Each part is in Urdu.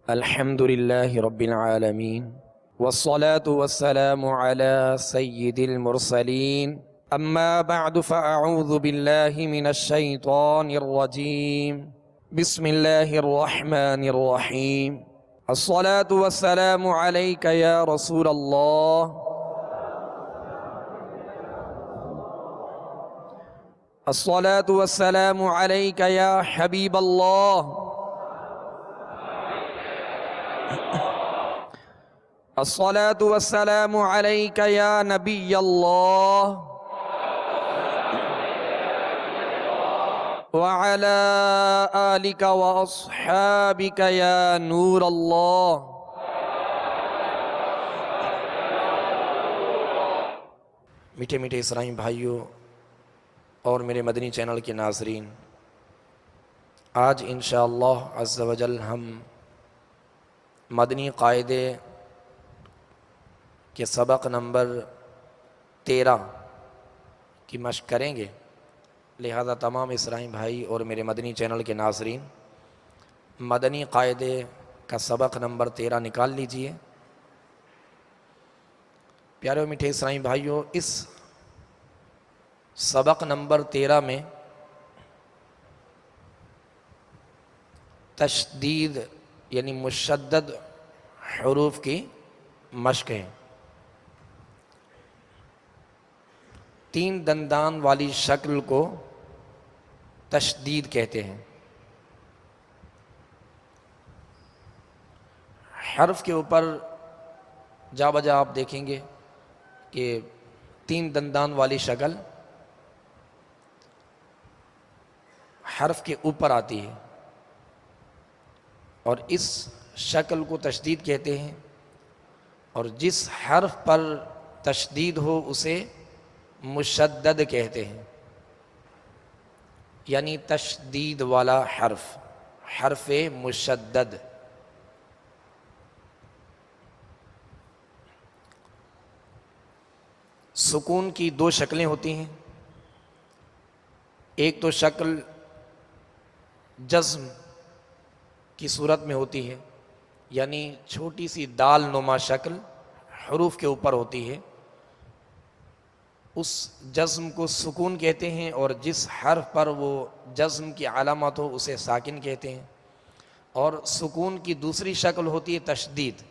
الحمد لله رب العالمين والصلاة والسلام على سيد المرسلين أما بعد فأعوذ بالله من الشيطان الرجيم بسم الله الرحمن الرحيم الصلاة والسلام عليك يا رسول الله الصلاة والسلام عليك يا حبيب الله الصلاة والسلام عليك يا نبي الله وعلى آلك وأصحابك يا نور الله میٹھے میٹھے اسرائیل بھائیوں اور میرے مدنی چینل کے ناظرین، آج انشاءاللہ عز و جل ہم مدنی قاعدے کے سبق نمبر 13 کی مشق کریں گے، لہذا تمام اسرائیل بھائی اور میرے مدنی چینل کے ناظرین مدنی قاعدے کا سبق نمبر 13 نکال لیجئے۔ پیارے و میٹھے اسرائیل بھائیوں، اس سبق نمبر 13 میں تشدید یعنی مشدد حروف کی مشق ہے۔ 3 دندان والی شکل کو تشدید کہتے ہیں۔ حرف کے اوپر جا بجا آپ دیکھیں گے کہ 3 دندان والی شکل حرف کے اوپر آتی ہے، اور اس شکل کو تشدید کہتے ہیں، اور جس حرف پر تشدید ہو اسے مشدد کہتے ہیں، یعنی تشدید والا حرف، حرف مشدد۔ سکون کی 2 شکلیں ہوتی ہیں، ایک تو شکل جزم کی صورت میں ہوتی ہے، یعنی چھوٹی سی دال نما شکل حروف کے اوپر ہوتی ہے، اس جزم کو سکون کہتے ہیں، اور جس حرف پر وہ جزم کی علامت ہو اسے ساکن کہتے ہیں۔ اور سکون کی دوسری شکل ہوتی ہے تشدید۔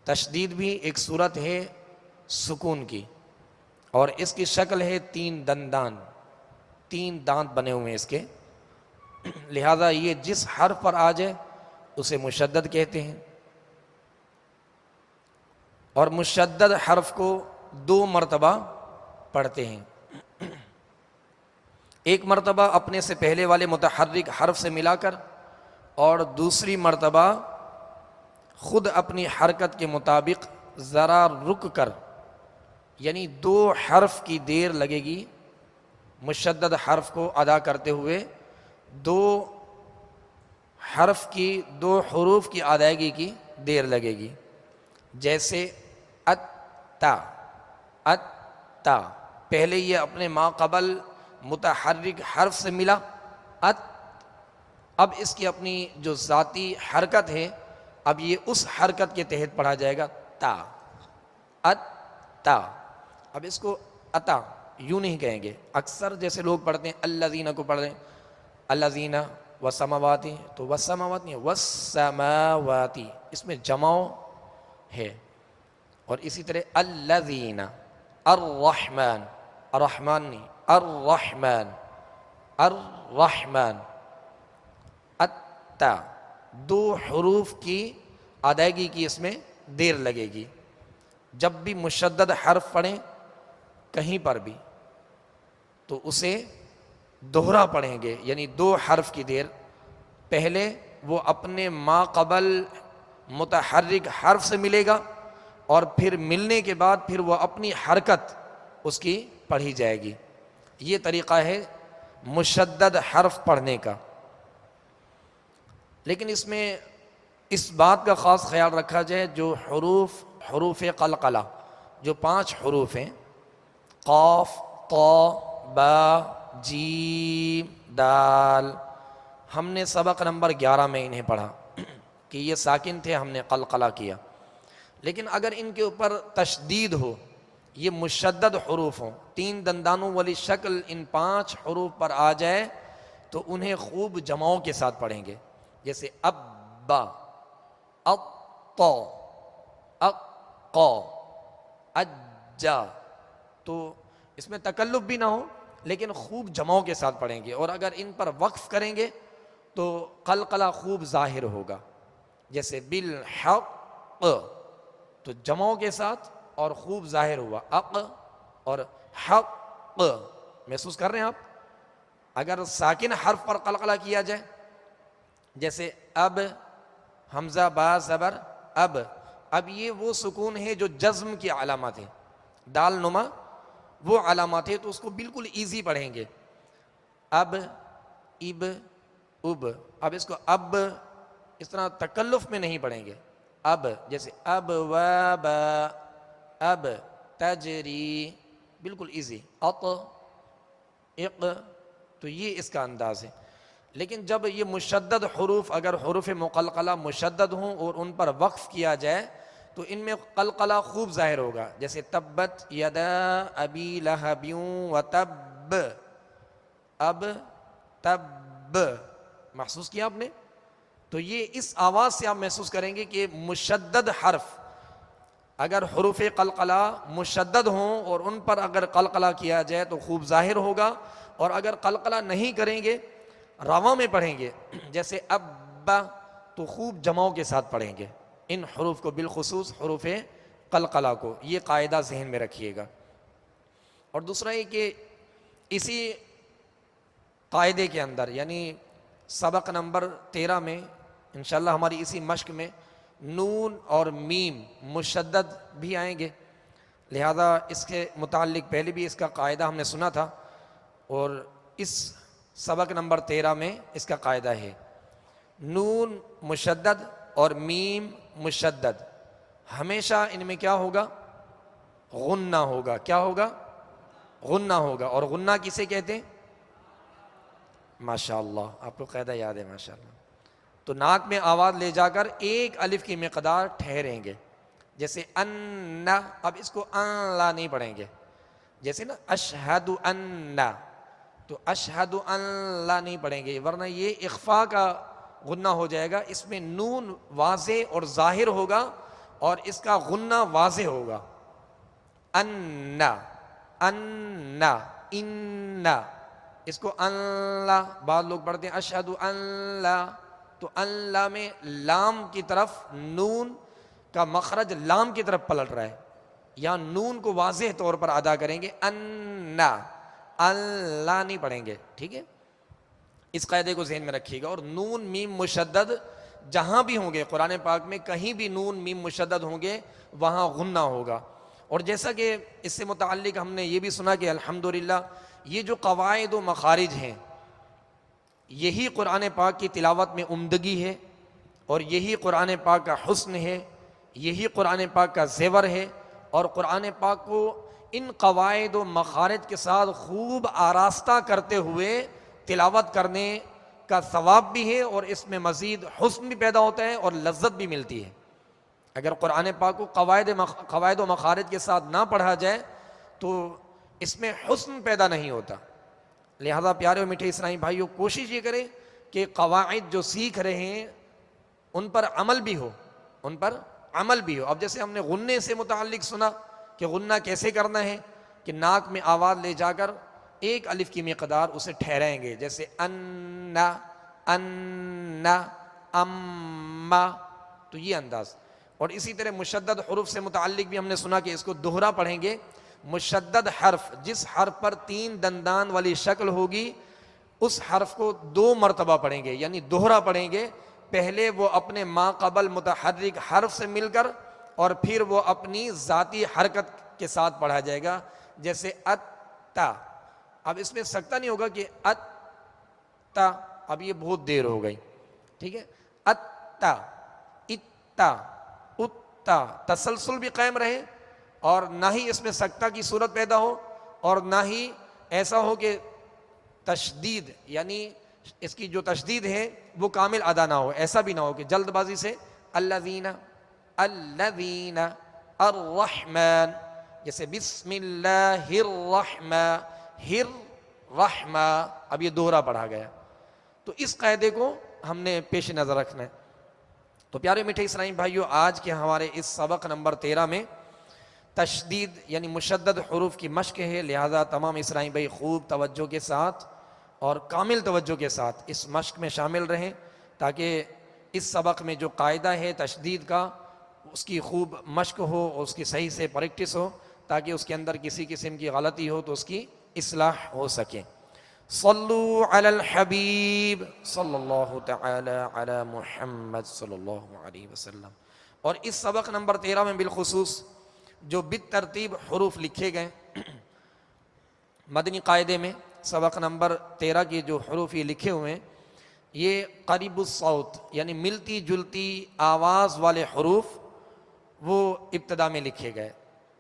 تشدید بھی ایک صورت ہے سکون کی، اور اس کی شکل ہے 3 دندان، 3 دانت بنے ہوئے ہیں اس کے، لہذا یہ جس حرف پر آ جائے اسے مشدد کہتے ہیں۔ اور مشدد حرف کو 2 مرتبہ پڑھتے ہیں، ایک مرتبہ اپنے سے پہلے والے متحرک حرف سے ملا کر، اور دوسری مرتبہ خود اپنی حرکت کے مطابق ذرا رک کر، یعنی 2 حرف کی دیر لگے گی مشدد حرف کو ادا کرتے ہوئے، 2 حرف کی 2 حروف کی ادائیگی کی دیر لگے گی، جیسے اتا، اتا پہلے یہ اپنے ما قبل متحرک حرف سے ملا ات، اب اس کی اپنی جو ذاتی حرکت ہے اب یہ اس حرکت کے تحت پڑھا جائے گا تا، اتا۔ اب اس کو اتا یوں نہیں کہیں گے، اکثر جیسے لوگ پڑھتے ہیں الذین کو پڑھ رہے ہیں الذین والسماواتی، تو والسماوات نہیں، والسماواتی، اس میں جمع ہے۔ اور اسی طرح الذین، الرحمن، الرحمن نہیں، الرحمن، الرحمن، اتا، 2 حروف کی ادائیگی کی اس میں دیر لگے گی۔ جب بھی مشدد حرف پڑھیں کہیں پر بھی تو اسے دوہرا پڑھیں گے، یعنی 2 حرف کی دیر، پہلے وہ اپنے ما قبل متحرک حرف سے ملے گا، اور پھر ملنے کے بعد پھر وہ اپنی حرکت اس کی پڑھی جائے گی۔ یہ طریقہ ہے مشدد حرف پڑھنے کا۔ لیکن اس میں اس بات کا خاص خیال رکھا جائے، جو حروف قلقلہ، جو 5 حروف ہیں، قاف، طا، با، جیم، دال، ہم نے سبق نمبر 11 میں انہیں پڑھا، کہ یہ ساکن تھے ہم نے قلقلہ کیا. لیکن اگر ان کے اوپر تشدید ہو، یہ مشدد حروف ہوں، 3 دندانوں والی شکل ان 5 حروف پر آ جائے تو انہیں خوب جماؤں کے ساتھ پڑھیں گے. جیسے ابا، اطا، اقا، اجا. تو اس میں تکلف بھی نہ ہو لیکن خوب جماؤں کے ساتھ پڑھیں گے. اور اگر ان پر وقف کریں گے تو قلقلہ خوب ظاہر ہوگا. جیسے بالحق، تو جماؤں کے ساتھ اور خوب ظاہر ہوا. اق اور حق محسوس کر رہے ہیں آپ. اگر ساکن حرف پر قلقلہ کیا جائے جیسے اب، حمزہ با زبر اب یہ وہ سکون ہے جو جزم کی علامات ہیں، دال نما وہ علامات ہیں، تو اس کو بالکل ایزی پڑھیں گے. اب، اب، اب اس کو اب اس طرح تکلف میں نہیں پڑھیں گے. اب جیسے اب واب، اب تجری، بالکل ایزی. اق، تو یہ اس کا انداز ہے. لیکن جب یہ مشدد حروف اگر حروف مقلقلہ مشدد ہوں اور ان پر وقف کیا جائے تو ان میں قلقلہ خوب ظاہر ہوگا. جیسے تبت یدا ابی لہب وتب، اب تب محسوس کیا آپ نے. تو یہ اس آواز سے آپ محسوس کریں گے کہ مشدد حرف اگر حروف قلقلہ مشدد ہوں اور ان پر اگر قلقلہ کیا جائے تو خوب ظاہر ہوگا. اور اگر قلقلہ نہیں کریں گے، رواں میں پڑھیں گے جیسے ابا، تو خوب جماؤں کے ساتھ پڑھیں گے ان حروف کو، بالخصوص حروف قلقلہ کو. یہ قاعدہ ذہن میں رکھیے گا. اور دوسرا یہ کہ اسی قاعدے کے اندر یعنی سبق نمبر 13 میں انشاءاللہ ہماری اسی مشق میں نون اور میم مشدد بھی آئیں گے. لہذا اس کے متعلق پہلے بھی اس کا قاعدہ ہم نے سنا تھا اور اس سبق نمبر 13 میں اس کا قاعدہ ہے نون مشدد اور میم مشدد، ہمیشہ ان میں کیا ہوگا؟ غنہ ہوگا. کیا ہوگا؟ غنہ ہوگا. اور غنہ کسے کہتے ہیں؟ ماشاءاللہ آپ کو قاعدہ یاد ہے ماشاءاللہ. تو ناک میں آواز لے جا کر ایک الف کی مقدار ٹھہریں گے. جیسے ان، اب اس کو ان لا نہیں پڑھیں گے. جیسے نا اشہد ان، تو اشہد ان لا نہیں پڑھیں گے ورنہ یہ اخفاء کا غنہ ہو جائے گا. اس میں نون واضح اور ظاہر ہوگا اور اس کا غنہ واضح ہوگا. ان، ان، ان، اس کو ان لا، بعض لوگ پڑھتے ہیں اشہد ان لا، تو ان لا میں لام کی طرف نون کا مخرج لام کی طرف پلٹ رہا ہے. یا نون کو واضح طور پر ادا کریں گے ان، اللہ نہیں پڑھیں گے. ٹھیک ہے، اس قاعدے کو ذہن میں رکھیے گا. اور نون میم مشدد جہاں بھی ہوں گے قرآن پاک میں، کہیں بھی نون میم مشدد ہوں گے وہاں غنہ ہوگا. اور جیسا کہ اس سے متعلق ہم نے یہ بھی سنا کہ الحمدللہ یہ جو قواعد و مخارج ہیں یہی قرآن پاک کی تلاوت میں عمدگی ہے اور یہی قرآن پاک کا حسن ہے، یہی قرآن پاک کا زیور ہے. اور قرآن پاک کو ان قواعد و مخارج کے ساتھ خوب آراستہ کرتے ہوئے تلاوت کرنے کا ثواب بھی ہے اور اس میں مزید حسن بھی پیدا ہوتا ہے اور لذت بھی ملتی ہے. اگر قرآن پاک کو قواعد و مخارج کے ساتھ نہ پڑھا جائے تو اس میں حسن پیدا نہیں ہوتا. لہذا پیارے و میٹھے اسلامی بھائیوں، کوشش یہ کریں کہ قواعد جو سیکھ رہے ہیں ان پر عمل بھی ہو، ان پر عمل بھی ہو. اب جیسے ہم نے غنے سے متعلق سنا کہ غنہ کیسے کرنا ہے، کہ ناک میں آواز لے جا کر ایک الف کی مقدار اسے ٹھہرائیں گے. جیسے ان، ان، اما، تو یہ انداز. اور اسی طرح مشدد حروف سے متعلق بھی ہم نے سنا کہ اس کو دوہرا پڑھیں گے. مشدد حرف جس حرف پر 3 دندان والی شکل ہوگی اس حرف کو 2 مرتبہ پڑھیں گے، یعنی دوہرا پڑھیں گے. پہلے وہ اپنے ما قبل متحرک حرف سے مل کر اور پھر وہ اپنی ذاتی حرکت کے ساتھ پڑھا جائے گا. جیسے اتا، اب اس میں سکتہ نہیں ہوگا کہ اتا، اب یہ بہت دیر ہو گئی. ٹھیک ہے، اتا، اتا، اتا، تسلسل بھی قائم رہے اور نہ ہی اس میں سکتہ کی صورت پیدا ہو اور نہ ہی ایسا ہو کہ تشدید یعنی اس کی جو تشدید ہے وہ کامل ادا نہ ہو، ایسا بھی نہ ہو کہ جلد بازی سے الذین الذین الرحمن، جیسے بسم اللہ الرحمن اب یہ دوہرا پڑھا گیا، تو اس قاعدے کو ہم نے پیش نظر رکھنا ہے۔ تو پیارے میٹھے اسلامی بھائیو، آج کے ہمارے اس سبق نمبر 13 میں تشدید یعنی مشدد حروف کی مشق ہے، لہذا تمام اسلامی بھائی خوب توجہ کے ساتھ اور کامل توجہ کے ساتھ اس مشق میں شامل رہیں، تاکہ اس سبق میں جو قاعدہ ہے تشدید کا اس کی خوب مشق ہو، اس کی صحیح سے پریکٹس ہو، تاکہ اس کے اندر کسی قسم کی غلطی ہو تو اس کی اصلاح ہو سکے۔ صلو علی الحبیب صلی اللہ تعالی علی محمد صلی اللہ علیہ وسلم۔ اور اس سبق نمبر 13 میں بالخصوص جو بالترتیب حروف لکھے گئے مدنی قاعدے میں، سبق نمبر 13 کے جو حروف یہ لکھے ہوئے ہیں، یہ قریب الصوت یعنی ملتی جلتی آواز والے حروف وہ ابتدا میں لکھے گئے،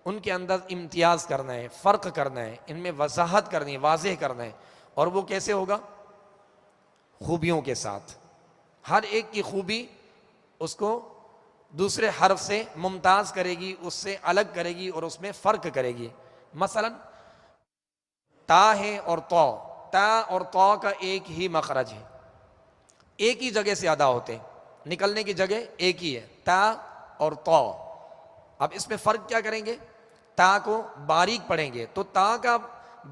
ان کے اندر امتیاز کرنا ہے، فرق کرنا ہے، ان میں وضاحت کرنی ہے، واضح کرنا ہے، اور وہ کیسے ہوگا؟ خوبیوں کے ساتھ، ہر ایک کی خوبی اس کو دوسرے حرف سے ممتاز کرے گی، اس سے الگ کرے گی اور اس میں فرق کرے گی۔ مثلا تا ہے اور تو، تا اور تو کا ایک ہی مخرج ہے، ایک ہی جگہ سے ادا ہوتے ہیں، نکلنے کی جگہ ایک ہی ہے، تا اور تو۔ اب اس میں فرق کیا کریں گے؟ تا کو باریک پڑھیں گے تو تا کا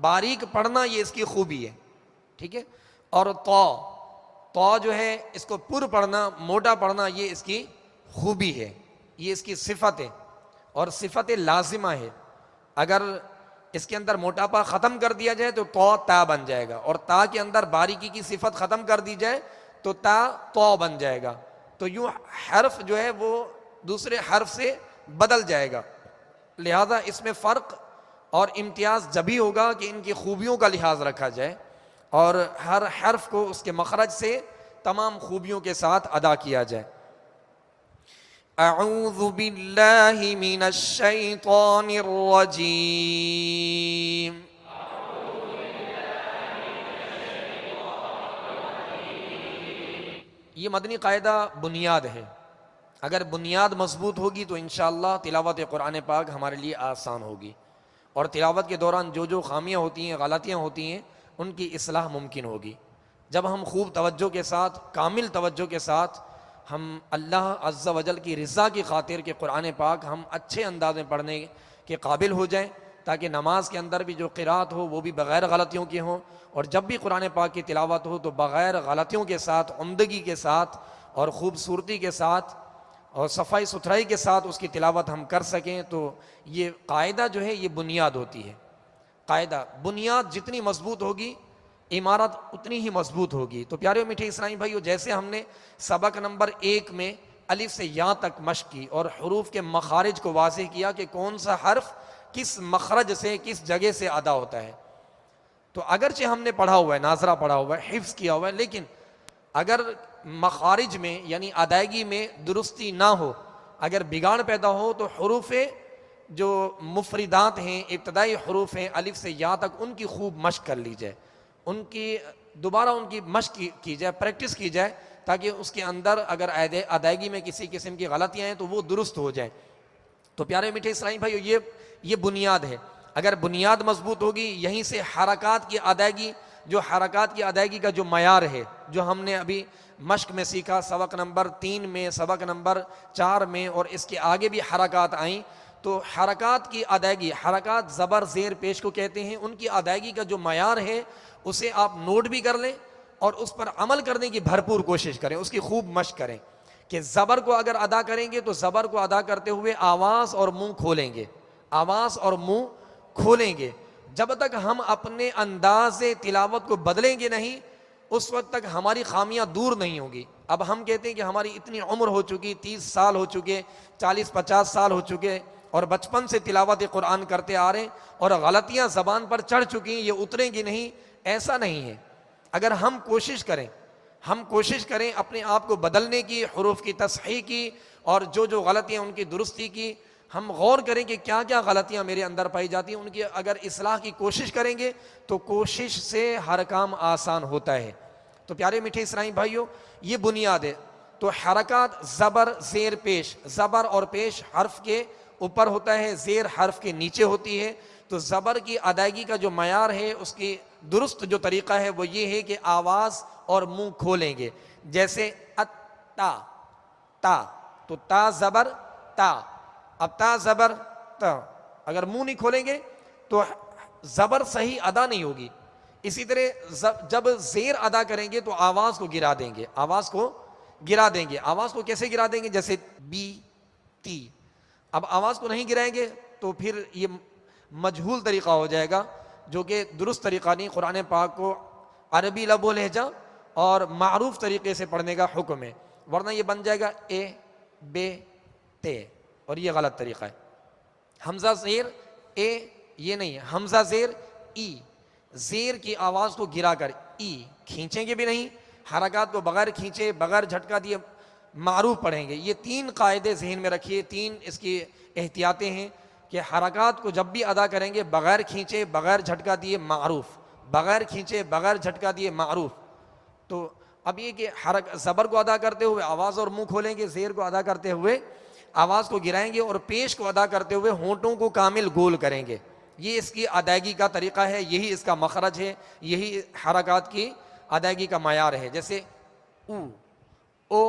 باریک پڑھنا یہ اس کی خوبی ہے، ٹھیک ہے، اور تو جو ہے اس کو پر پڑھنا، موٹا پڑھنا، یہ اس کی خوبی ہے، یہ اس کی صفت ہے اور صفت لازمہ ہے۔ اگر اس کے اندر موٹاپا ختم کر دیا جائے تو تا بن جائے گا، اور تا کے اندر باریکی کی صفت ختم کر دی جائے تو تو بن جائے گا، تو یوں حرف جو ہے وہ دوسرے حرف سے بدل جائے گا۔ لہذا اس میں فرق اور امتیاز جبھی ہوگا کہ ان کی خوبیوں کا لحاظ رکھا جائے اور ہر حرف کو اس کے مخرج سے تمام خوبیوں کے ساتھ ادا کیا جائے۔ اعوذ باللہ من الشیطان الرجیم۔ یہ مدنی قاعدہ بنیاد ہے، اگر بنیاد مضبوط ہوگی تو انشاءاللہ تلاوت قرآن پاک ہمارے لیے آسان ہوگی، اور تلاوت کے دوران جو خامیاں ہوتی ہیں، غلطیاں ہوتی ہیں، ان کی اصلاح ممکن ہوگی جب ہم خوب توجہ کے ساتھ، کامل توجہ کے ساتھ ہم اللہ عز و جل کی رضا کی خاطر کہ قرآن پاک ہم اچھے انداز میں پڑھنے کے قابل ہو جائیں، تاکہ نماز کے اندر بھی جو قرات ہو وہ بھی بغیر غلطیوں کے ہوں، اور جب بھی قرآن پاک کی تلاوت ہو تو بغیر غلطیوں کے ساتھ، عمدگی کے ساتھ اور خوبصورتی کے ساتھ اور صفائی ستھرائی کے ساتھ اس کی تلاوت ہم کر سکیں۔ تو یہ قاعدہ جو ہے یہ بنیاد ہوتی ہے، قاعدہ بنیاد جتنی مضبوط ہوگی عمارت اتنی ہی مضبوط ہوگی۔ تو پیارے میٹھے اسلامی بھائیو، جیسے ہم نے سبق نمبر 1 میں الف سے یا تک مشق کی اور حروف کے مخارج کو واضح کیا کہ کون سا حرف کس مخرج سے، کس جگہ سے ادا ہوتا ہے، تو اگرچہ ہم نے پڑھا ہوا ہے، ناظرہ پڑھا ہوا ہے، حفظ کیا ہوا ہے، لیکن اگر مخارج میں یعنی ادائیگی میں درستی نہ ہو، اگر بگاڑ پیدا ہو، تو حروف جو مفردات ہیں، ابتدائی حروف ہیں الف سے یا تک، ان کی خوب مشق کر لی جائے، ان کی دوبارہ ان کی مشق کی جائے، پریکٹس کی جائے، تاکہ اس کے اندر اگر ادائیگی میں کسی قسم کی غلطیاں ہیں تو وہ درست ہو جائیں۔ تو پیارے میٹھے اسلامی بھائیو، یہ بنیاد ہے، اگر بنیاد مضبوط ہوگی، یہیں سے حرکات کی ادائیگی، جو حرکات کی ادائیگی کا جو معیار ہے، جو ہم نے ابھی مشق میں سیکھا، سبق نمبر 3 میں، سبق نمبر 4 میں، اور اس کے آگے بھی حرکات آئیں، تو حرکات کی ادائیگی، حرکات زبر زیر پیش کو کہتے ہیں، ان کی ادائیگی کا جو معیار ہے اسے آپ نوٹ بھی کر لیں اور اس پر عمل کرنے کی بھرپور کوشش کریں، اس کی خوب مشق کریں کہ زبر کو اگر ادا کریں گے تو زبر کو ادا کرتے ہوئے آواز اور منہ کھولیں گے، آواز اور منہ کھولیں گے۔ جب تک ہم اپنے انداز تلاوت کو بدلیں گے نہیں، اس وقت تک ہماری خامیاں دور نہیں ہوں گی۔ اب ہم کہتے ہیں کہ ہماری اتنی عمر ہو چکی، 30 سال ہو چکے، 40-50 سال ہو چکے، اور بچپن سے تلاوت قرآن کرتے آ رہے ہیں اور غلطیاں زبان پر چڑھ چکی ہیں، یہ اتریں گی نہیں، ایسا نہیں ہے۔ اگر ہم کوشش کریں اپنے آپ کو بدلنے کی، حروف کی تصحیح کی، اور جو غلطیاں ان کی درستی کی، ہم غور کریں کہ کیا کیا غلطیاں میرے اندر پائی جاتی ہیں، ان کی اگر اصلاح کی کوشش کریں گے تو کوشش سے ہر کام آسان ہوتا ہے، تو پیارے میٹھے اسلامی بھائیوں یہ بنیاد ہے. تو حرکات زبر زیر پیش، زبر اور پیش حرف کے اوپر ہوتا ہے، زیر حرف کے نیچے ہوتی ہے. تو زبر کی ادائیگی کا جو معیار ہے، اس کی درست جو طریقہ ہے وہ یہ ہے کہ آواز اور منہ کھولیں گے. جیسے اتا، تا، تو تا زبر تا. اب تا زبر تا، اگر منہ نہیں کھولیں گے تو زبر صحیح ادا نہیں ہوگی. اسی طرح جب زیر ادا کریں گے تو آواز کو گرا دیں گے، آواز کو گرا دیں گے. آواز کو کیسے گرا دیں گے؟ جیسے بی تی. اب آواز کو نہیں گرائیں گے تو پھر یہ مجہول طریقہ ہو جائے گا، جو کہ درست طریقہ نہیں. قرآن پاک کو عربی لب و لہجہ اور معروف طریقے سے پڑھنے کا حکم ہے، ورنہ یہ بن جائے گا اے بے تے، اور یہ غلط طریقہ ہے. حمزہ زیر اے یہ نہیں ہے، حمزہ زیر ای. زیر کی آواز کو گرا کر ای، کھینچیں گے بھی نہیں، حرکات کو بغیر کھینچے بغیر جھٹکا دیے معروف پڑھیں گے. یہ 3 قاعدے ذہن میں رکھیے، 3 اس کی احتیاطیں ہیں کہ حرکات کو جب بھی ادا کریں گے بغیر کھینچے بغیر جھٹکا دیے معروف، بغیر کھینچے بغیر جھٹکا دیے معروف. تو اب یہ کہ زبر کو ادا کرتے ہوئے آواز اور منہ کھولیں گے، زیر کو ادا کرتے ہوئے آواز کو گرائیں گے، اور پیش کو ادا کرتے ہوئے ہونٹوں کو کامل گول کریں گے. یہ اس کی ادائیگی کا طریقہ ہے، یہی اس کا مخرج ہے، یہی حرکات کی ادائیگی کا معیار ہے. جیسے او، او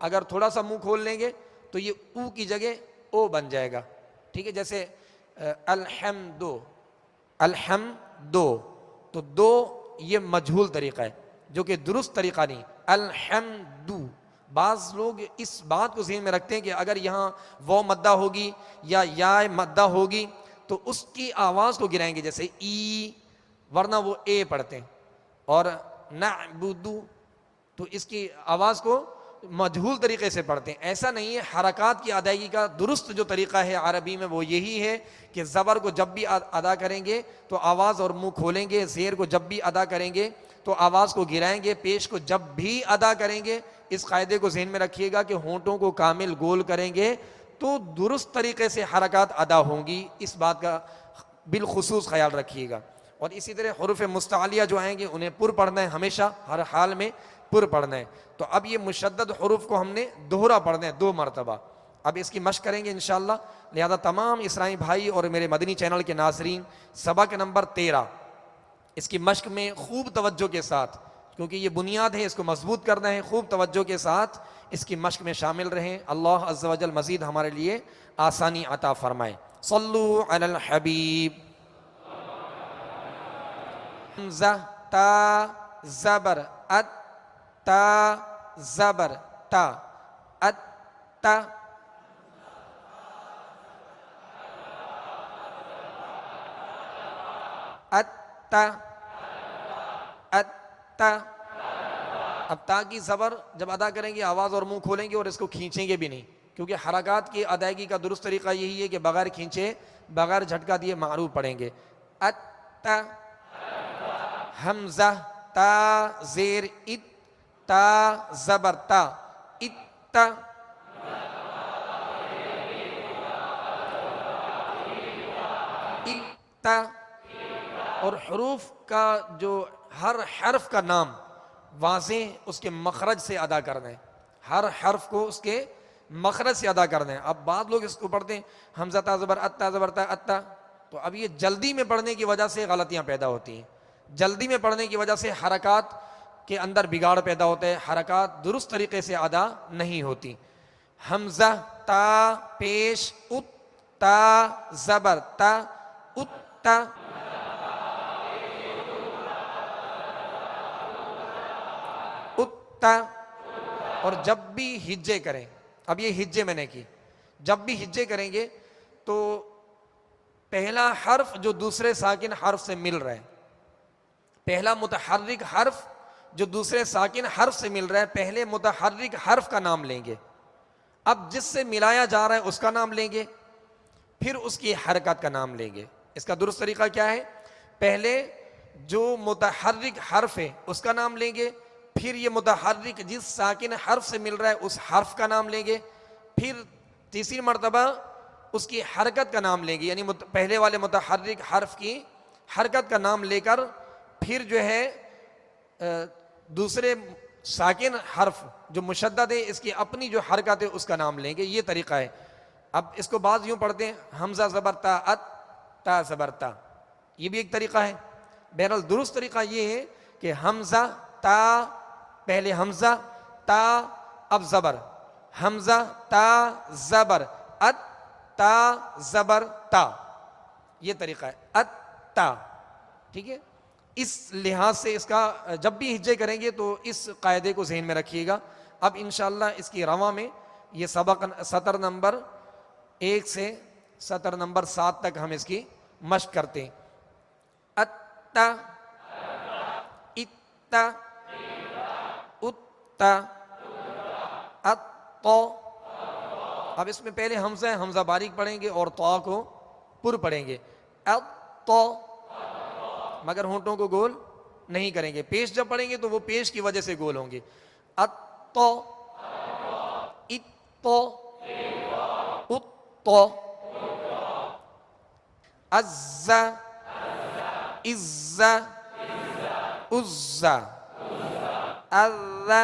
اگر تھوڑا سا منہ کھول لیں گے تو یہ او کی جگہ او بن جائے گا. ٹھیک ہے. جیسے الحمدو، الحمدو، تو دو یہ مجہول طریقہ ہے جو کہ درست طریقہ نہیں. الحمدو، بعض لوگ اس بات کو ذہن میں رکھتے ہیں کہ اگر یہاں وہ مدہ ہوگی یا مدہ ہوگی تو اس کی آواز کو گرائیں گے، جیسے ای، ورنہ وہ اے پڑھتے ہیں. اور نعبدو، تو اس کی آواز کو مجہول طریقے سے پڑھتے ہیں. ایسا نہیں ہے. حرکات کی ادائیگی کا درست جو طریقہ ہے عربی میں وہ یہی ہے کہ زبر کو جب بھی ادا کریں گے تو آواز اور منہ کھولیں گے، زیر کو جب بھی ادا کریں گے تو آواز کو گرائیں گے، پیش کو جب بھی ادا کریں گے اس قاعدے کو ذہن میں رکھیے گا کہ ہونٹوں کو کامل گول کریں گے تو درست طریقے سے حرکات ادا ہوں گی. اس بات کا بالخصوص خیال رکھیے گا. اور اسی طرح حروف مستعلیہ جو آئیں گے انہیں پر پڑھنا ہے، ہمیشہ ہر حال میں پر پڑھنا ہے. تو اب یہ مشدد حروف کو ہم نے دوہرا پڑھنا ہے 2 مرتبہ. اب اس کی مشق کریں گے انشاءاللہ. لہذا تمام اسلامی بھائی اور میرے مدنی چینل کے ناظرین، سبق نمبر 13 اس کی مشق میں خوب توجہ کے ساتھ، کیونکہ یہ بنیاد ہے، اس کو مضبوط کرنا ہے، خوب توجہ کے ساتھ اس کی مشق میں شامل رہیں. اللہ عز و جل مزید ہمارے لیے آسانی عطا فرمائے. صلو علی الحبیب. حمزہ تا زبر ات، تا زبر تا، ات تا، ات تا، ات تا. اب تا کی زبر جب ادا کریں گے آواز اور منہ کھولیں گے اور اس کو کھینچیں گے بھی نہیں، کیونکہ حرکات کی ادائیگی کا درست طریقہ یہی ہے کہ بغیر کھینچے بغیر جھٹکا دیے معروف پڑھیں گے. ات تا. حمزہ تا زیر ات، تا زبر تا، ات تا. ات تا. اور حروف کا جو ہر حرف کا نام واضح اس کے مخرج سے ادا کرنا ہے، ہر حرف کو اس کے مخرج سے ادا کرنا ہے. اب بعض لوگ اس کو پڑھتے ہیں حمزہ تا زبر ات، تا زبر تا، ات تا. تو اب یہ جلدی میں پڑھنے کی وجہ سے غلطیاں پیدا ہوتی ہیں، جلدی میں پڑھنے کی وجہ سے حرکات کے اندر بگاڑ پیدا ہوتا ہے، حرکات درست طریقے سے ادا نہیں ہوتی. حمزہ تا پیش ات، تا زبر تا، ات تا. ات تا. اور جب بھی ہجے کریں، اب یہ ہجے میں نے کی، جب بھی ہجے کریں گے تو پہلا حرف جو دوسرے ساکن حرف سے مل رہا ہے، پہلا متحرک حرف جو دوسرے ساکن حرف سے مل رہا ہے، پہلے متحرک حرف کا نام لیں گے. اب جس سے ملایا جا رہا ہے اس کا نام لیں گے، پھر اس کی حرکت کا نام لیں گے. اس کا درست طریقہ کیا ہے؟ پہلے جو متحرک حرف ہے اس کا نام لیں گے، پھر یہ متحرک جس ساکن حرف سے مل رہا ہے اس حرف کا نام لیں گے، پھر تیسری مرتبہ اس کی حرکت کا نام لیں گے، یعنی پہلے والے متحرک حرف کی حرکت کا نام لے کر پھر جو ہے دوسرے ساکن حرف جو مشدد ہے اس کی اپنی جو حرکت ہے اس کا نام لیں گے، یہ طریقہ ہے۔ اب اس کو بعض یوں پڑھتے ہیں حمزہ زبر تا ات، تا زبر تا، یہ بھی ایک طریقہ ہے۔ بہرحال درست طریقہ یہ ہے کہ حمزہ تا، پہلے حمزہ تا اب زبر، حمزہ تا زبر ات، تا زبر تا، یہ طریقہ ہے ات تا، ٹھیک ہے۔ اس لحاظ سے اس کا جب بھی ہجے کریں گے تو اس قاعدے کو ذہن میں رکھیے گا۔ اب انشاءاللہ اس کی رواں میں یہ سبق سطر نمبر 1 سے سطر نمبر 7 تک ہم اس کی مشق کرتے ہیں۔ اتا، اتا، اتا، اتو۔ اب اس میں پہلے حمزہ ہے، حمزہ باریک پڑھیں گے اور تو کو پر پڑھیں گے، اتو، مگر ہونٹوں کو گول نہیں کریں گے۔ پیش جب پڑھیں گے تو وہ پیش کی وجہ سے گول ہوں گے۔ اتو، اتو، اتو، عزا، عزا، عزا، اذا،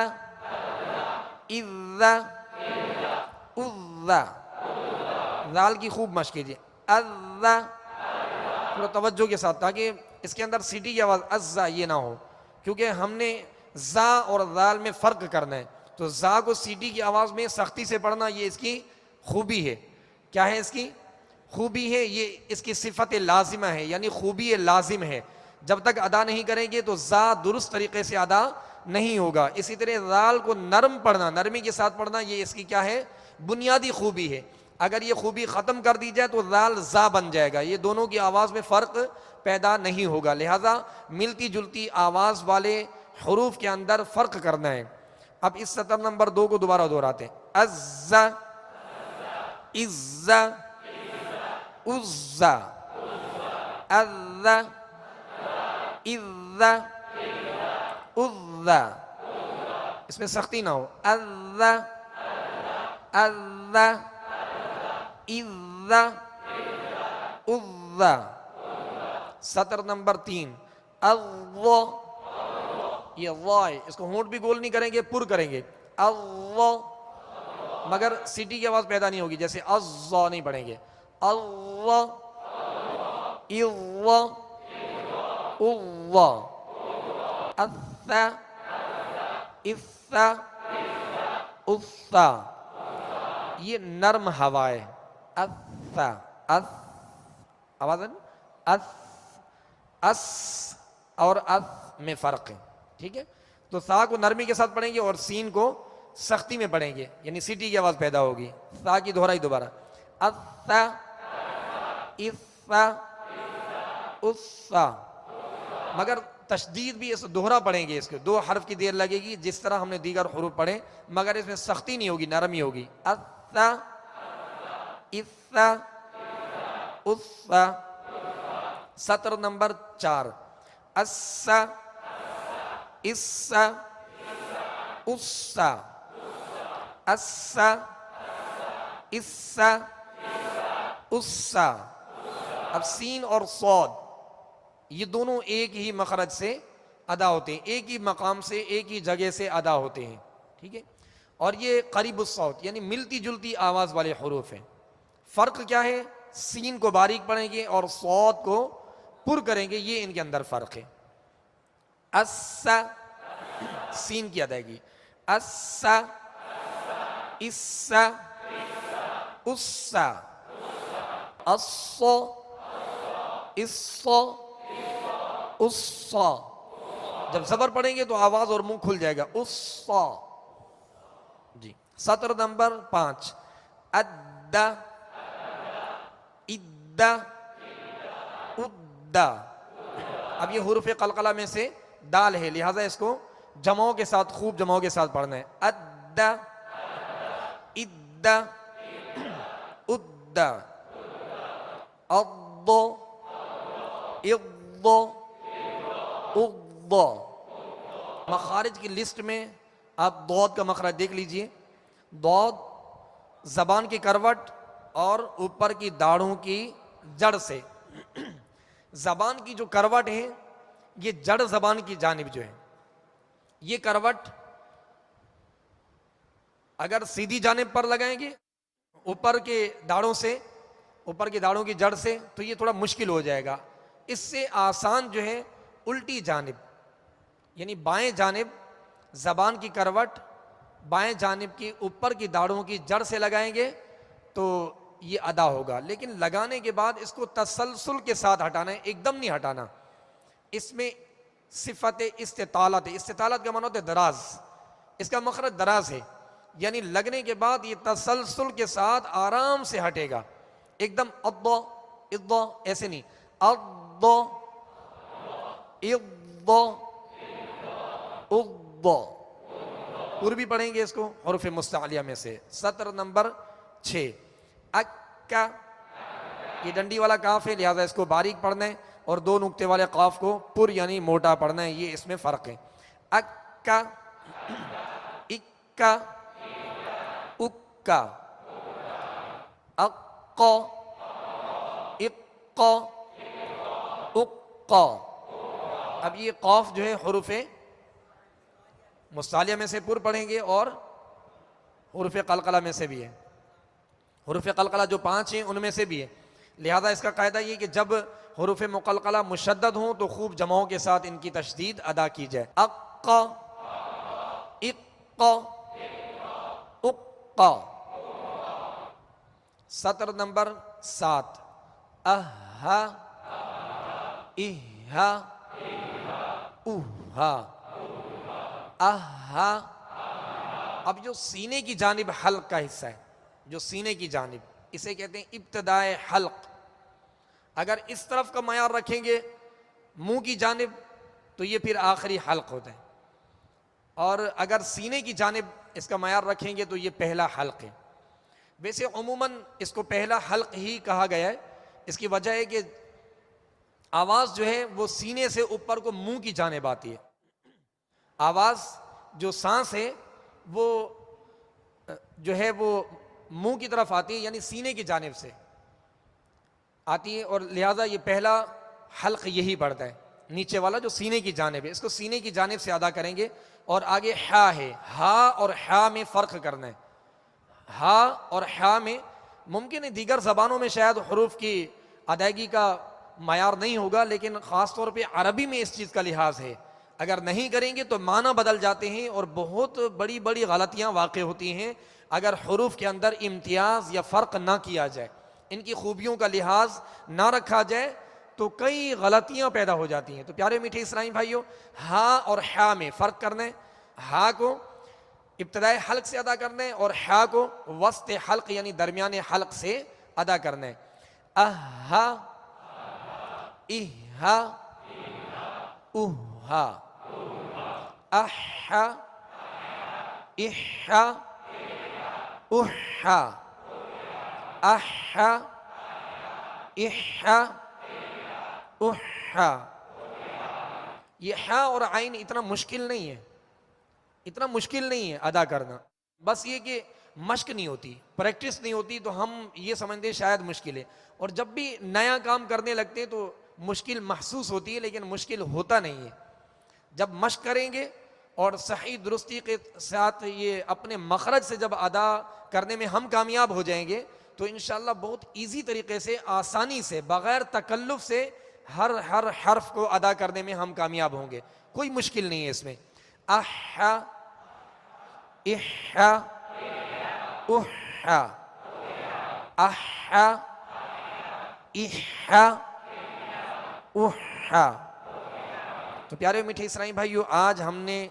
اذا، اذا۔ ذال کی خوب مشق کیجیے، اذا، پورا توجہ کے ساتھ، تاکہ اس کے اندر سیٹی کی آواز ازا یہ نہ ہو، کیونکہ ہم نے زا اور ذال میں فرق کرنا ہے، تو زا کو سیٹی کی آواز میں سختی سے پڑھنا یہ اس کی خوبی ہے۔ کیا ہے اس کی خوبی ہے؟ یہ اس کی صفت لازمہ ہے، یعنی خوبی لازم ہے۔ جب تک ادا نہیں کریں گے تو زا درست طریقے سے ادا نہیں ہوگا۔ اسی طرح ذال کو نرم پڑھنا، نرمی کے ساتھ پڑھنا، یہ اس کی کیا ہے؟ بنیادی خوبی ہے۔ اگر یہ خوبی ختم کر دی جائے تو ذال زا بن جائے گا، یہ دونوں کی آواز میں فرق پیدا نہیں ہوگا۔ لہذا ملتی جلتی آواز والے حروف کے اندر فرق کرنا ہے۔ اب اس سطر نمبر 2 کو دوبارہ دہراتے ہیں، عزا، عزا، عزا، عزا، عزا، عزا، اس میں سختی نہ ہو، عزا، عزا، عزا، عزا۔ سطر نمبر 3، اللہ، یہ اللہ ہے، اس کو ہونٹ بھی گول نہیں کریں گے، پر کریں گے، اللہ، مگر سیٹی کی آواز پیدا نہیں ہوگی، جیسے اللہ نہیں پڑھیں گے، اللہ، اللہ، اللہ، اثا، اثا، اثا، یہ نرم ہوا ہے، اثا، اث، آواز ہے نا، اث، اس اور اث میں فرق ہے، ٹھیک ہے۔ تو سا کو نرمی کے ساتھ پڑھیں گے اور سین کو سختی میں پڑھیں گے، یعنی سیٹی کی آواز پیدا ہوگی۔ سا کی دہرائی دوبارہ، اثا، اثا، اثا، مگر تشدید بھی اس دوہرا پڑھیں گے، اس کے 2 حرف کی دیر لگے گی جس طرح ہم نے دیگر حروف پڑھے، مگر اس میں سختی نہیں ہوگی، نرمی ہوگی۔ اثا، اثا، اثا۔ سطر نمبر 4، اسا، اسا، اسا، اسا، اسا، اسا۔ اب سین اور صاد یہ دونوں ایک ہی مخرج سے ادا ہوتے ہیں، ایک ہی مقام سے، ایک ہی جگہ سے ادا ہوتے ہیں، ٹھیک ہے۔ اور یہ قریب الصوت یعنی ملتی جلتی آواز والے حروف ہیں۔ فرق کیا ہے؟ سین کو باریک پڑھیں گے اور صاد کو پر کریں گے، یہ ان کے اندر فرق ہے۔ اسا، سین کی ادائیگی، اسا، اسا، اسا، اسو، اسو، اسا۔ جب زبر پڑھیں گے تو آواز اور منہ کھل جائے گا، اسا، جی۔ سطر نمبر 5، ادا، ادا، ادا۔ اب یہ حروف قلقلہ میں سے دال ہے، لہٰذا اس کو جمعوں کے ساتھ، خوب جمعوں کے ساتھ پڑھنا ہے۔ ادا، ادا، ادا، اضو، اضو، اضو۔ مخارج کی لسٹ میں آپ ضاد کا مخرج دیکھ لیجئے۔ ضاد زبان کی کروٹ اور اوپر کی داڑھوں کی جڑ سے، زبان کی جو کروٹ ہے یہ جڑ زبان کی جانب جو ہے، یہ کروٹ اگر سیدھی جانب پر لگائیں گے اوپر کے داڑوں سے، اوپر کی داڑوں کی جڑ سے، تو یہ تھوڑا مشکل ہو جائے گا. اس سے آسان جو ہے الٹی جانب، یعنی بائیں جانب زبان کی کروٹ بائیں جانب کی اوپر کی داڑوں کی جڑ سے لگائیں گے تو یہ ادا ہوگا. لیکن لگانے کے بعد اس کو تسلسل کے ساتھ ہٹانا ہے، ایک دم نہیں ہٹانا. اس میں صفت استطالت ہے. استطالت کا معنی ہوتا ہے دراز، اس کا مخرج دراز ہے، یعنی لگنے کے بعد یہ تسلسل کے ساتھ آرام سے ہٹے گا. ایک دم اض ایسے نہیں، اض اض پوری پڑھیں گے اس کو حروف مستعلیہ میں سے. سطر نمبر 6 اکا، یہ ڈنڈی والا کاف ہے لہذا اس کو باریک پڑھنا ہے، اور دو نقطے والے قاف کو پر یعنی موٹا پڑھنا ہے. یہ اس میں فرق ہے. اکا، اکا، اکا، اقا، اقا، اقا. اب یہ قاف جو ہے حروف مستعلیہ میں سے پر پڑھیں گے اور حروف قلقلہ میں سے بھی ہے. حروف قلقلہ جو 5 ہیں ان میں سے بھی ہے. لہذا اس کا قاعدہ یہ کہ جب حروف مقلقلہ مشدد ہوں تو خوب جمعوں کے ساتھ ان کی تشدید ادا کی جائے. اقا، اقا، اقا. سطر نمبر 7 اہا، اہا، اوہا، اہا. اب جو سینے کی جانب حلق کا حصہ ہے، جو سینے کی جانب، اسے کہتے ہیں ابتدائے حلق. اگر اس طرف کا معیار رکھیں گے منہ کی جانب تو یہ پھر آخری حلق ہوتا ہے، اور اگر سینے کی جانب اس کا معیار رکھیں گے تو یہ پہلا حلق ہے. ویسے عموماً اس کو پہلا حلق ہی کہا گیا ہے. اس کی وجہ ہے کہ آواز جو ہے وہ سینے سے اوپر کو منہ کی جانب آتی ہے. آواز جو سانس ہے وہ جو ہے وہ منہ کی طرف آتی ہے، یعنی سینے کی جانب سے آتی ہے، اور لہذا یہ پہلا حلق یہی پڑتا ہے، نیچے والا جو سینے کی جانب ہے. اس کو سینے کی جانب سے ادا کریں گے. اور آگے ہا ہے، ہا اور ہا میں فرق کرنا ہے. ہا اور ہا میں ممکن ہے دیگر زبانوں میں شاید حروف کی ادائیگی کا معیار نہیں ہوگا، لیکن خاص طور پہ عربی میں اس چیز کا لحاظ ہے. اگر نہیں کریں گے تو معنی بدل جاتے ہیں اور بہت بڑی بڑی غلطیاں واقع ہوتی ہیں اگر حروف کے اندر امتیاز یا فرق نہ کیا جائے، ان کی خوبیوں کا لحاظ نہ رکھا جائے تو کئی غلطیاں پیدا ہو جاتی ہیں. تو پیارے میٹھے اسلامی بھائیوں، ہا اور ہا میں فرق کرنا ہے. ہا کو ابتدائی حلق سے ادا کرنا ہے اور ہا کو وسط حلق یعنی درمیان حلق سے ادا کرنا ہے. اہا، اہا، اوہا، احا، احا، اوحا، احا، احا، اوحا. یہ ہا اور عین اتنا مشکل نہیں ہے، اتنا مشکل نہیں ہے ادا کرنا. بس یہ کہ مشق نہیں ہوتی، پریکٹس نہیں ہوتی تو ہم یہ سمجھتے شاید مشکل ہے. اور جب بھی نیا کام کرنے لگتے ہیں تو مشکل محسوس ہوتی ہے، لیکن مشکل ہوتا نہیں ہے. جب مشق کریں گے اور صحیح درستی کے ساتھ یہ اپنے مخرج سے جب ادا کرنے میں ہم کامیاب ہو جائیں گے تو انشاءاللہ بہت ایزی طریقے سے، آسانی سے، بغیر تکلف سے ہر حرف کو ادا کرنے میں ہم کامیاب ہوں گے. کوئی مشکل نہیں ہے اس میں. احا، احا، احا، احا، احا، احا. تو پیارے میٹھے اسلامی بھائیو، آج ہم نے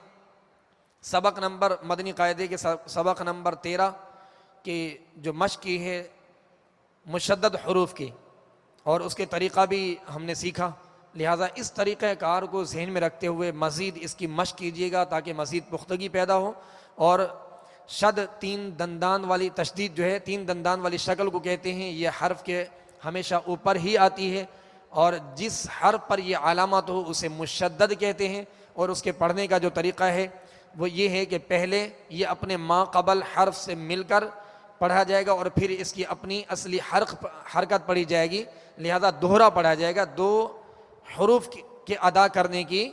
سبق نمبر مدنی قاعدے کے سبق نمبر 13 کی جو مشق کی ہے مشدد حروف کی، اور اس کے طریقہ بھی ہم نے سیکھا. لہٰذا اس طریقہ کار کو ذہن میں رکھتے ہوئے مزید اس کی مشق کیجیے گا تاکہ مزید پختگی پیدا ہو. اور شد 3 دندان والی تشدید جو ہے 3 دندان والی شکل کو کہتے ہیں، یہ حرف کے ہمیشہ اوپر ہی آتی ہے، اور جس حرف پر یہ علامت ہو اسے مشدد کہتے ہیں. اور اس کے پڑھنے کا جو طریقہ ہے وہ یہ ہے کہ پہلے یہ اپنے ما قبل حرف سے مل کر پڑھا جائے گا اور پھر اس کی اپنی اصلی حرکت پڑھی جائے گی. لہذا دوہرا پڑھا جائے گا. 2 حروف کے ادا کرنے کی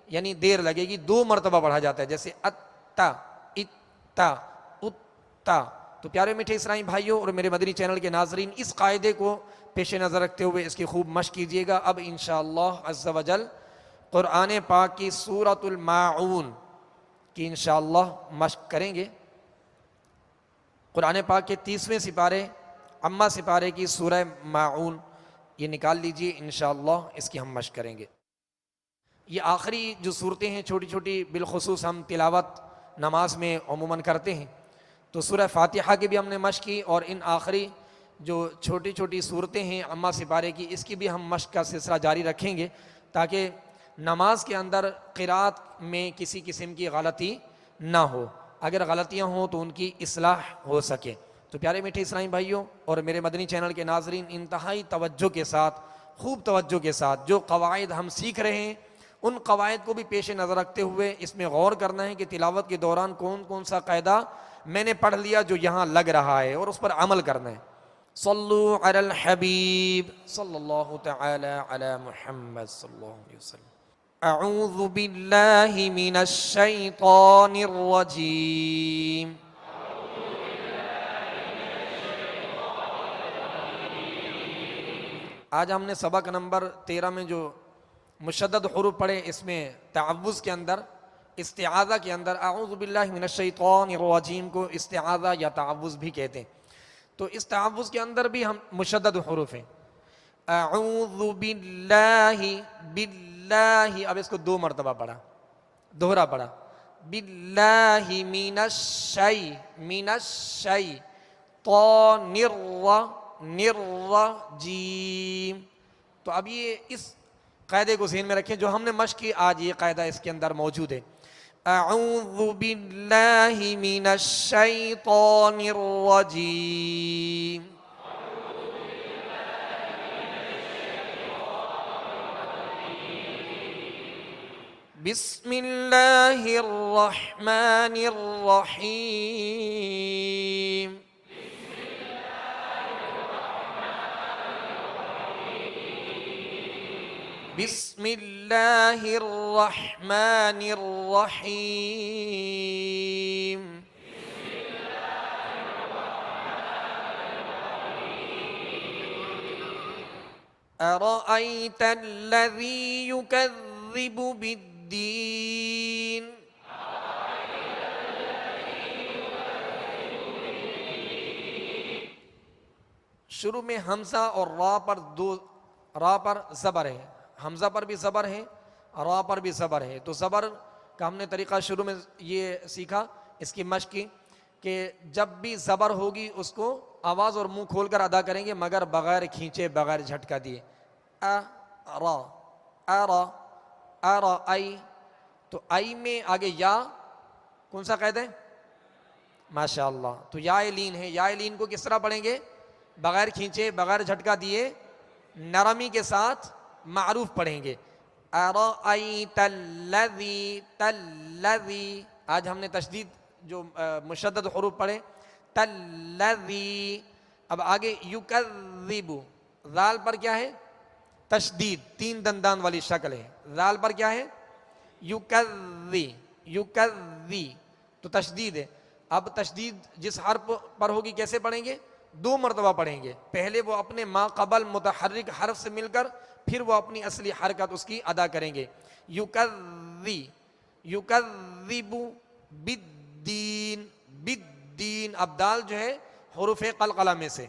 یعنی دیر لگے گی، 2 مرتبہ پڑھا جاتا ہے، جیسے اتا، اتا، اتا۔ تو پیارے میٹھے اسلامی بھائیوں اور میرے مدنی چینل کے ناظرین، اس قاعدے کو پیش نظر رکھتے ہوئے اس کی خوب مشق کیجیے گا۔ اب انشاءاللہ عز و جل قرآن پاک کی سورۃ الماعون کی انشاءاللہ مشق کریں گے۔ قرآن پاک کے 30ویں سپارے، اما سپارے کی سورہ ماعون یہ نکال لیجئے، انشاءاللہ اس کی ہم مشق کریں گے۔ یہ آخری جو صورتیں ہیں چھوٹی چھوٹی، بالخصوص ہم تلاوت نماز میں عموماً کرتے ہیں، تو سورہ فاتحہ کی بھی ہم نے مشق کی، اور ان آخری جو چھوٹی چھوٹی صورتیں ہیں اما سپارے کی، اس کی بھی ہم مشق کا سلسلہ جاری رکھیں گے، تاکہ نماز کے اندر قرات میں کسی قسم کی غلطی نہ ہو، اگر غلطیاں ہوں تو ان کی اصلاح ہو سکے۔ تو پیارے میٹھے اسلامی بھائیوں اور میرے مدنی چینل کے ناظرین، انتہائی توجہ کے ساتھ، خوب توجہ کے ساتھ جو قواعد ہم سیکھ رہے ہیں، ان قواعد کو بھی پیش نظر رکھتے ہوئے اس میں غور کرنا ہے کہ تلاوت کے دوران کون کون سا قاعدہ میں نے پڑھ لیا جو یہاں لگ رہا ہے، اور اس پر عمل کرنا ہے۔ صلو علی الحبیب صلی اللہ تعالی علی محمد صلی اللہ علیہ وسلم۔ اعوذ باللہ من الشیطان الرجیم۔ آج ہم نے سبق نمبر 13 میں جو مشدد حروف پڑھے، اس میں تعوذ کے اندر، استعاذہ کے اندر، اعوذ باللہ من الشیطان الرجیم کو استعاذہ یا تعوذ بھی کہتے ہیں۔ تو اس تعوذ کے اندر بھی ہم مشدد حروف ہیں۔ اعوذ باللہ، باللہ، اب اس کو 2 مرتبہ پڑھا، دوہرا پڑھا، باللہ من الشی، من الشی، الرجیم۔ تو اب یہ اس قاعدے کو ذہن میں رکھیں جو ہم نے مشق کی، آج یہ قاعدہ اس کے اندر موجود ہے۔ اعوذ باللہ من الشیطان الرجیم۔ بسم اللہ الرحمن الرحیم۔ بسم اللہ الرحمن الرحیم۔ ارأیت الذی یکذب بالدین۔ شروع میں حمزہ اور را پر را پر زبر ہے، حمزہ پر بھی زبر ہے، را پر بھی زبر ہے۔ تو زبر کا ہم نے طریقہ شروع میں یہ سیکھا، اس کی مشق کی کہ جب بھی زبر ہوگی اس کو آواز اور منہ کھول کر ادا کریں گے، مگر بغیر کھینچے، بغیر جھٹکا دیے۔ را، آئی، تو آئی میں آگے یا کون سا قید ہے؟ ماشاءاللہ، تو یا لین ہے، یا لین کو کس طرح پڑھیں گے؟ بغیر کھینچے، بغیر جھٹکا دیے، نرمی کے ساتھ معروف پڑھیں گے۔ ارأیت الذی، تلذی، آج ہم نے تشدید جو مشدد حروف پڑھے، تلذی۔ اب آگے یکذب، ذال پر کیا ہے؟ تشدید، 3 دندان والی شکل ہے، ذال پر کیا ہے؟ یکذی، یکذی، تو تشدید ہے۔ اب تشدید جس حرف پر ہوگی کیسے پڑھیں گے؟ 2 مرتبہ پڑھیں گے، پہلے وہ اپنے ما قبل متحرک حرف سے مل کر، پھر وہ اپنی اصلی حرکت اس کی ادا کریں گے۔ یکذی، یکذب بالدین، بالدین۔ اب دال جو ہے حروف قلقلہ میں سے،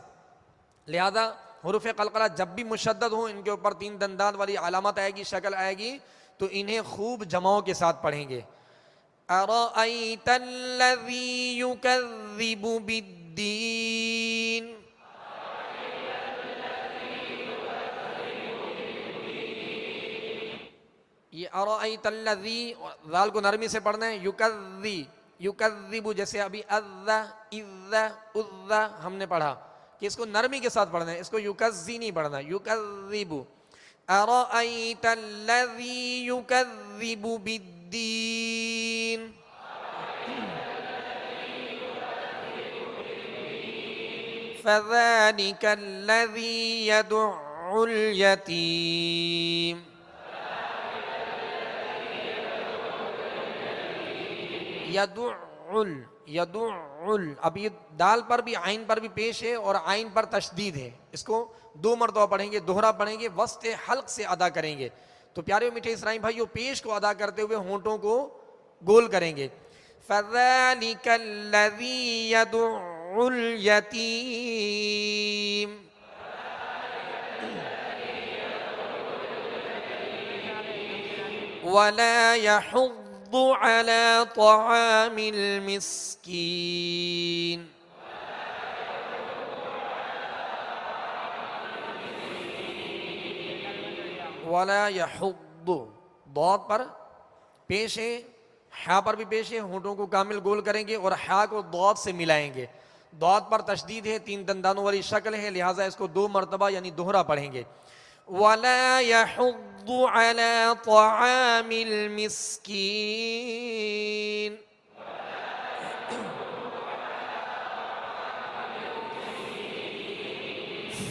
لہذا حروف قلقلہ جب بھی مشدد ہوں، ان کے اوپر 3 دندان والی علامت آئے گی، شکل آئے گی، تو انہیں خوب جماؤں کے ساتھ پڑھیں گے۔ ارأیت الذی یکذب بالدین۔ یہ ارأیت الذی، ذال کو نرمی سے پڑھنا ہے، یکذی، یکذب، جیسے ابھی اذ ہم نے پڑھا کہ اس کو نرمی کے ساتھ پڑھنا ہے، اس کو یکذی نہیں پڑھنا، یکذب۔ ارأیت الذی یکذب بالدین۔ فذلک الذی یدع الیتیم۔ یدعل، یدعل، اب یہ دال پر بھی عین پر بھی پیش ہے اور عین پر تشدید ہے، اس کو 2 مرتبہ پڑھیں گے، دوہرا پڑھیں گے، وسط حلق سے ادا کریں گے. تو پیارے میٹھے اسرائیل بھائیو، پیش کو ادا کرتے ہوئے ہونٹوں کو گول کریں گے. فَذَلِكَ الَّذِي يَدُعُّ الْيَتِيمَ وَلَا يَحُضُّ عَلَى طَعَامِ الْمِسْكِينِ. وَلَا يَحُضُّ، ضاد پر پیش ہے، حا پر بھی پیش ہے، ہونٹوں کو کامل گول کریں گے اور حا کو ضاد سے ملائیں گے. ضاد پر تشدید ہے، 3 دندانوں والی شکل ہے، لہٰذا اس کو 2 مرتبہ یعنی دوہرا پڑھیں گے. وَلَا يَحُضُّ عَلَى طَعَامِ الْمِسْكِينِ.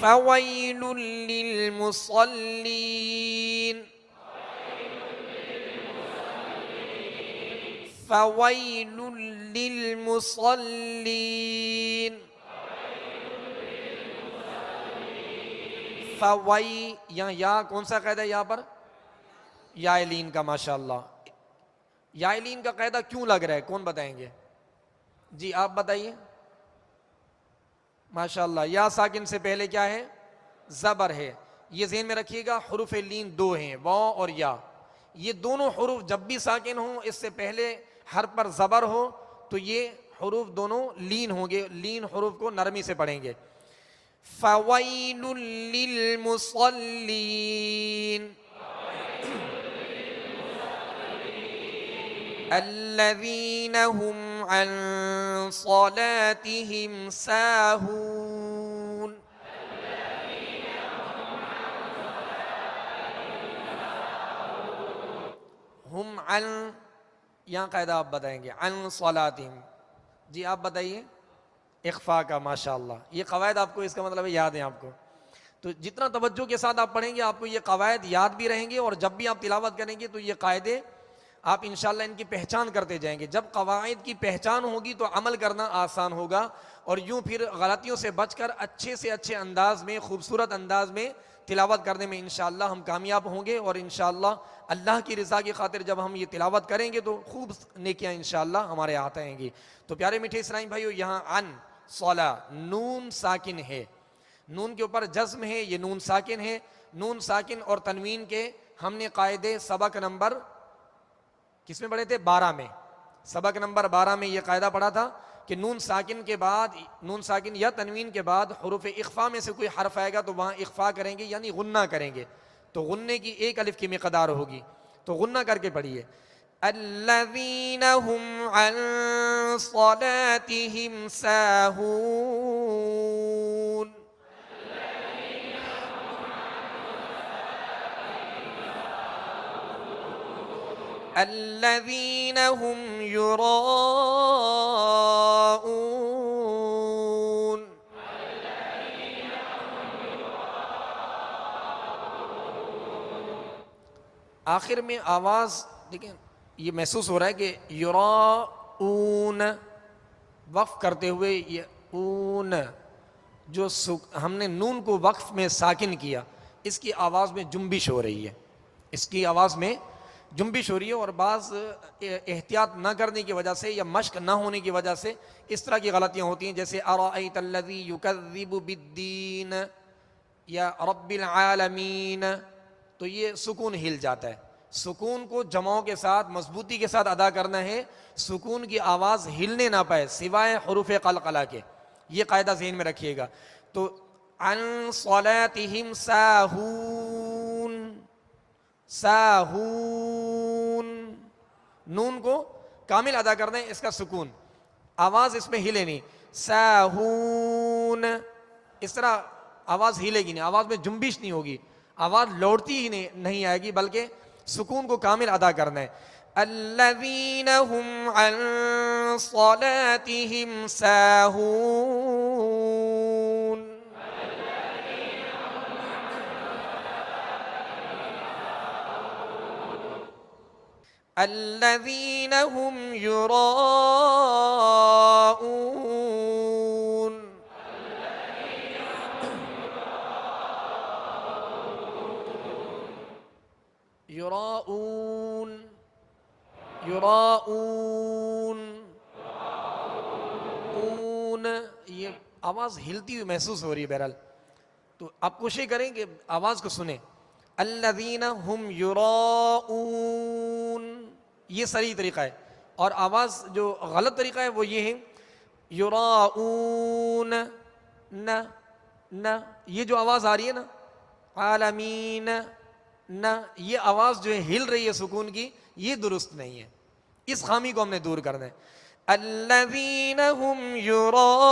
فَوَيْلٌ لِّلْمُصَلِّينَ. فَوَيْلٌ لِّلْمُصَلِّينَ. فوئی، یہاں یا کون سا قاعدہ ہے یہاں پر؟ یا لین کا. ماشاءاللہ، یا لین کا قاعدہ کیوں لگ رہا ہے، کون بتائیں گے؟ جی آپ بتائیے. ماشاءاللہ، یا ساکن سے پہلے کیا ہے؟ زبر ہے. یہ ذہن میں رکھیے گا، حروف لین 2 ہیں، واو اور یا. یہ دونوں حروف جب بھی ساکن ہوں، اس سے پہلے حرف پر زبر ہو، تو یہ حروف دونوں لین ہوں گے، لین حروف کو نرمی سے پڑھیں گے. فَوَيْلٌ لِّلْمُصَلِّينَ الَّذِينَ هُمْ عَنْ صَلَاتِهِمْ سَاهُونَ. ہم عن، یہاں قاعدہ آپ بتائیں گے، عن صلاتہم. جی آپ بتائیے. اخفا کا. ماشاءاللہ، یہ قواعد آپ کو، اس کا مطلب ہے یاد ہیں آپ کو. تو جتنا توجہ کے ساتھ آپ پڑھیں گے، آپ کو یہ قواعد یاد بھی رہیں گے، اور جب بھی آپ تلاوت کریں گے تو یہ قاعدے آپ انشاءاللہ ان کی پہچان کرتے جائیں گے. جب قواعد کی پہچان ہوگی تو عمل کرنا آسان ہوگا، اور یوں پھر غلطیوں سے بچ کر اچھے سے اچھے انداز میں، خوبصورت انداز میں تلاوت کرنے میں انشاءاللہ ہم کامیاب ہوں گے. اور انشاءاللہ اللہ کی رضا کی خاطر جب ہم یہ تلاوت کریں گے تو خوب نیکیاں انشاءاللہ ہمارے ہاتھ آئیں گی. تو پیارے میٹھے اسرائیل بھائیو، یہاں عن صلا، نون ساکن ہے، نون کے اوپر جزم ہے، یہ نون ساکن ہے. نون ساکن اور تنوین کے ہم نے قاعدے سبق نمبر کس میں پڑھے تھے؟ 12 میں. سبق نمبر 12 میں یہ قاعدہ پڑھا تھا کہ نون ساکن کے بعد، نون ساکن یا تنوین کے بعد حروف اخفا میں سے کوئی حرف آئے گا تو وہاں اخفا کریں گے، یعنی غنہ کریں گے. تو غنے کی 1 الف کی مقدار ہوگی، تو غنہ کر کے پڑھیے. الذین هم عن صلاتهم ساہون. الذین هم یراؤون. آخر میں آواز دیکھیں، یہ محسوس ہو رہا ہے کہ یراؤون وقف کرتے ہوئے، یہ اون جو ہم نے نون کو وقف میں ساکن کیا، اس کی آواز میں جنبش ہو رہی ہے، اس کی آواز میں جنبش ہو رہی ہے. اور بعض احتیاط نہ کرنے کی وجہ سے یا مشق نہ ہونے کی وجہ سے اس طرح کی غلطیاں ہوتی ہیں، جیسے ارأیت الذی یکذب بالدین یا رب العالمین، تو یہ سکون ہل جاتا ہے. سکون کو جماؤں کے ساتھ، مضبوطی کے ساتھ ادا کرنا ہے، سکون کی آواز ہلنے نہ پائے سوائے حروف قلقلہ کے. یہ قاعدہ ذہن میں رکھیے گا. تو عن صلاتہم ساہون، ساہون، نون کو کامل ادا کرنا ہے، اس کا سکون، آواز اس میں ہلے نہیں. ساہون، اس طرح آواز ہلے گی نہیں، آواز میں جنبش نہیں ہوگی، آواز لوٹتی ہی نہیں آئے گی، بلکہ سکون کو کامل ادا کرنا ہے. الذین هم عن صلاتهم ساہون. الذین هم یراؤون، یراؤون یراؤون، اون، یہ آواز ہلتی ہوئی محسوس ہو رہی ہے بہرحال، تو آپ کوشش کریں کہ آواز کو سنیں. الذین هم یراؤون، یہ صحیح طریقہ ہے. اور آواز جو غلط طریقہ ہے وہ یہ ہے یراؤون، نہ نہ، یہ جو آواز آ رہی ہے نا، عالمین، نہ، یہ آواز جو ہے ہل رہی ہے سکون کی، یہ درست نہیں ہے. اس خامی کو ہم نے دور کرنا ہے. الذین هم یراؤون،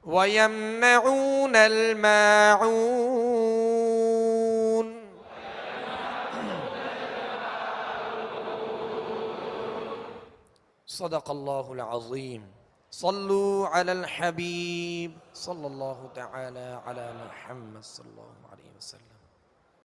وَيَمْنَعُونَ الْمَاعُونَ. صدق اللہ العظیم. صلوا علی الحبیب صلی اللہ تعالی علی محمد صلی اللہ علیہ وسلم.